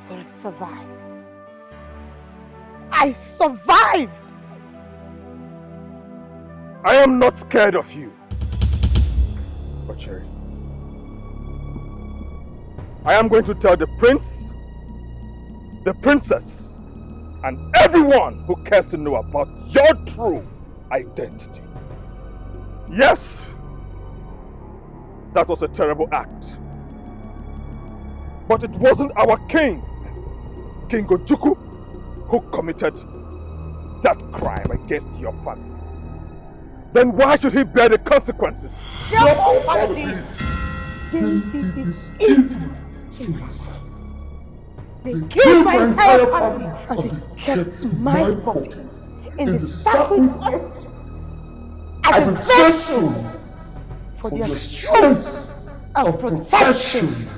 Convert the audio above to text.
But I survived. I survived! I am not scared of you. But Cherry, I am going to tell the prince, the princess, and everyone who cares to know about your true identity. Yes, that was a terrible act. But it wasn't our king, King Ojukwu, who committed that crime against your family. Then why should he bear the consequences? Your forefather did. They did this evil to us. They killed my entire family and they kept my body in the sacred earth as a vessel for their strength and protection.